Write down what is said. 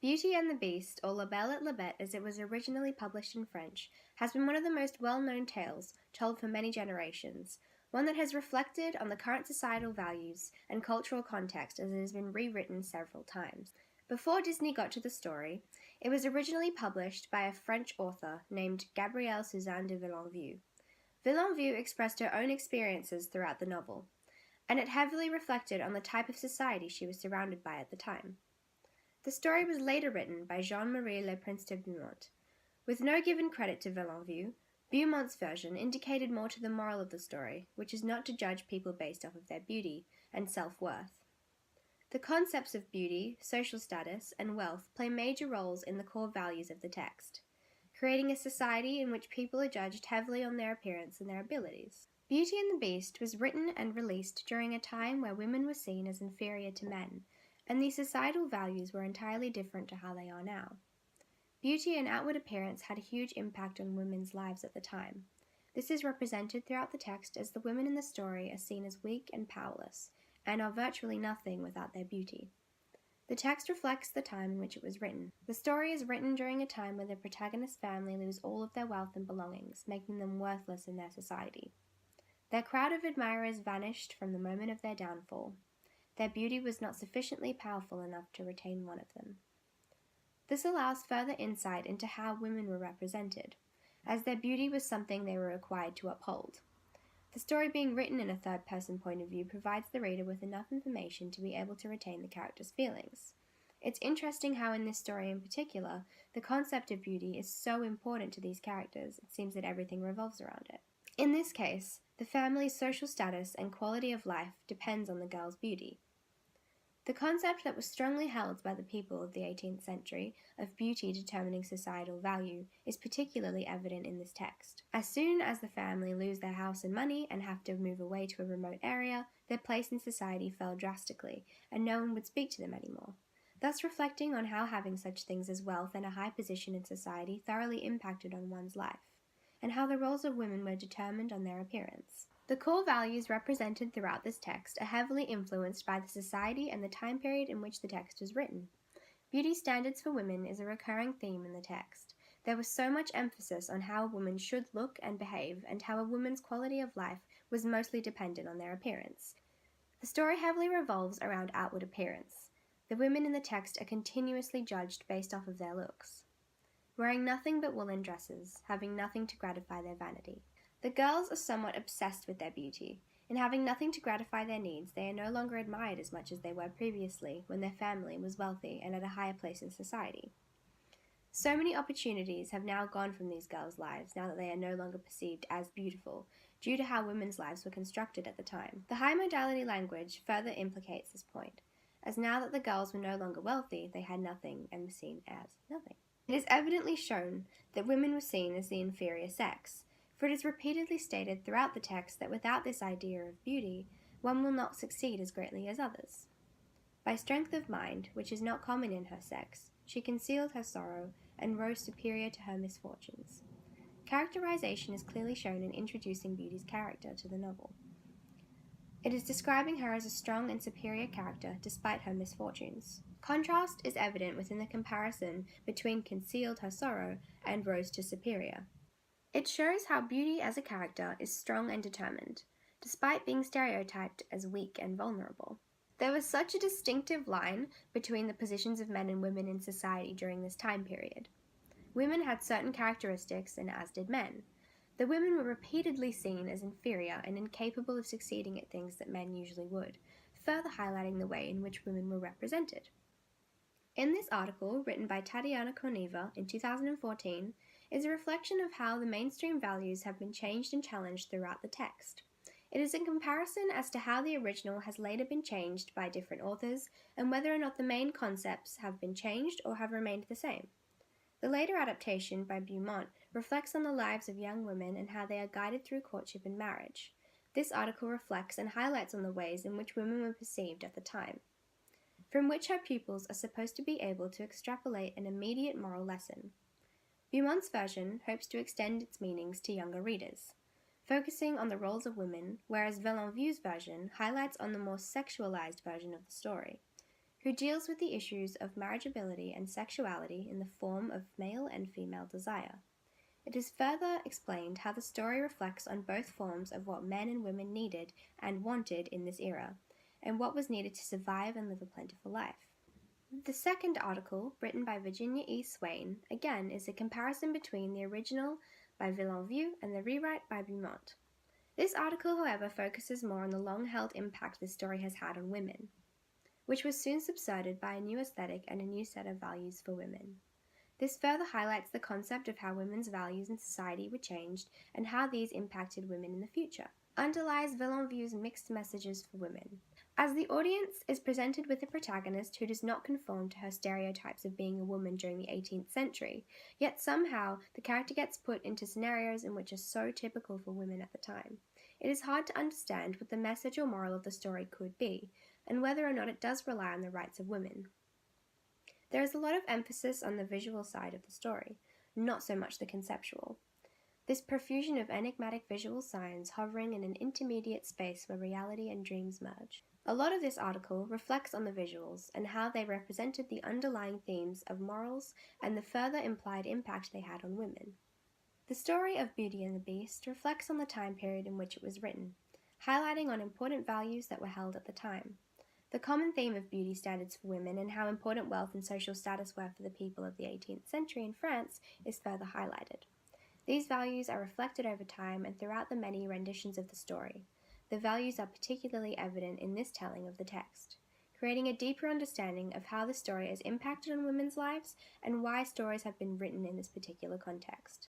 Beauty and the Beast, or La Belle et la Bête as it was originally published in French, has been one of the most well-known tales told for many generations, one that has reflected on the current societal values and cultural context as it has been rewritten several times. Before Disney got to the story, it was originally published by a French author named Gabrielle Suzanne de Villeneuve. Villeneuve expressed her own experiences throughout the novel, and it heavily reflected on the type of society she was surrounded by at the time. The story was later written by Jean-Marie Le Prince de Beaumont. With no given credit to Villeneuve, Beaumont's version indicated more to the moral of the story, which is not to judge people based off of their beauty and self-worth. The concepts of beauty, social status, and wealth play major roles in the core values of the text, creating a society in which people are judged heavily on their appearance and their abilities. Beauty and the Beast was written and released during a time where women were seen as inferior to men, and these societal values were entirely different to how they are now. Beauty and outward appearance had a huge impact on women's lives at the time. This is represented throughout the text as the women in the story are seen as weak and powerless, and are virtually nothing without their beauty. The text reflects the time in which it was written. The story is written during a time where the protagonist's family lose all of their wealth and belongings, making them worthless in their society. Their crowd of admirers vanished from the moment of their downfall. Their beauty was not sufficiently powerful enough to retain one of them. This allows further insight into how women were represented, as their beauty was something they were required to uphold. The story being written in a third-person point of view provides the reader with enough information to be able to retain the character's feelings. It's interesting how in this story in particular, the concept of beauty is so important to these characters, it seems that everything revolves around it. In this case, the family's social status and quality of life depends on the girl's beauty. The concept that was strongly held by the people of the 18th century of beauty determining societal value is particularly evident in this text. As soon as the family lose their house and money and have to move away to a remote area, their place in society fell drastically, and no one would speak to them anymore, thus reflecting on how having such things as wealth and a high position in society thoroughly impacted on one's life, and how the roles of women were determined on their appearance. The core values represented throughout this text are heavily influenced by the society and the time period in which the text was written. Beauty standards for women is a recurring theme in the text. There was so much emphasis on how a woman should look and behave, and how a woman's quality of life was mostly dependent on their appearance. The story heavily revolves around outward appearance. The women in the text are continuously judged based off of their looks, wearing nothing but woolen dresses, having nothing to gratify their vanity. The girls are somewhat obsessed with their beauty. In having nothing to gratify their needs, they are no longer admired as much as they were previously when their family was wealthy and at a higher place in society. So many opportunities have now gone from these girls' lives now that they are no longer perceived as beautiful, due to how women's lives were constructed at the time. The high modality language further implicates this point, as now that the girls were no longer wealthy, they had nothing and were seen as nothing. It is evidently shown that women were seen as the inferior sex, for it is repeatedly stated throughout the text that without this idea of beauty, one will not succeed as greatly as others. By strength of mind, which is not common in her sex, she concealed her sorrow and rose superior to her misfortunes. Characterization is clearly shown in introducing Beauty's character to the novel. It is describing her as a strong and superior character despite her misfortunes. Contrast is evident within the comparison between concealed her sorrow and rose to superior. It shows how Beauty as a character is strong and determined, despite being stereotyped as weak and vulnerable. There was such a distinctive line between the positions of men and women in society during this time period. Women had certain characteristics, and as did men. The women were repeatedly seen as inferior and incapable of succeeding at things that men usually would, further highlighting the way in which women were represented. In this article, written by Tatiana Koneva in 2014, is a reflection of how the mainstream values have been changed and challenged throughout the text. It is a comparison as to how the original has later been changed by different authors, and whether or not the main concepts have been changed or have remained the same. The later adaptation by Beaumont reflects on the lives of young women and how they are guided through courtship and marriage. This article reflects and highlights on the ways in which women were perceived at the time, from which her pupils are supposed to be able to extrapolate an immediate moral lesson. Beaumont's version hopes to extend its meanings to younger readers, focusing on the roles of women, whereas Villeneuve's version highlights on the more sexualized version of the story. who deals with the issues of marriageability and sexuality in the form of male and female desire. It is further explained how the story reflects on both forms of what men and women needed and wanted in this era, and what was needed to survive and live a plentiful life. The second article, written by Virginia E. Swain, again is a comparison between the original by Villeneuve and the rewrite by Beaumont. This article, however, focuses more on the long-held impact this story has had on women, which was soon subverted by a new aesthetic and a new set of values for women. This further highlights the concept of how women's values in society were changed and how these impacted women in the future. Underlies Villeneuve's mixed messages for women. As the audience is presented with a protagonist who does not conform to her stereotypes of being a woman during the 18th century, yet somehow the character gets put into scenarios in which are so typical for women at the time. It is hard to understand what the message or moral of the story could be, and whether or not it does rely on the rights of women. There is a lot of emphasis on the visual side of the story, not so much the conceptual. This profusion of enigmatic visual signs hovering in an intermediate space where reality and dreams merge. A lot of this article reflects on the visuals and how they represented the underlying themes of morals and the further implied impact they had on women. The story of Beauty and the Beast reflects on the time period in which it was written, highlighting on important values that were held at the time. The common theme of beauty standards for women and how important wealth and social status were for the people of the 18th century in France is further highlighted. These values are reflected over time and throughout the many renditions of the story. The values are particularly evident in this telling of the text, creating a deeper understanding of how the story has impacted on women's lives and why stories have been written in this particular context.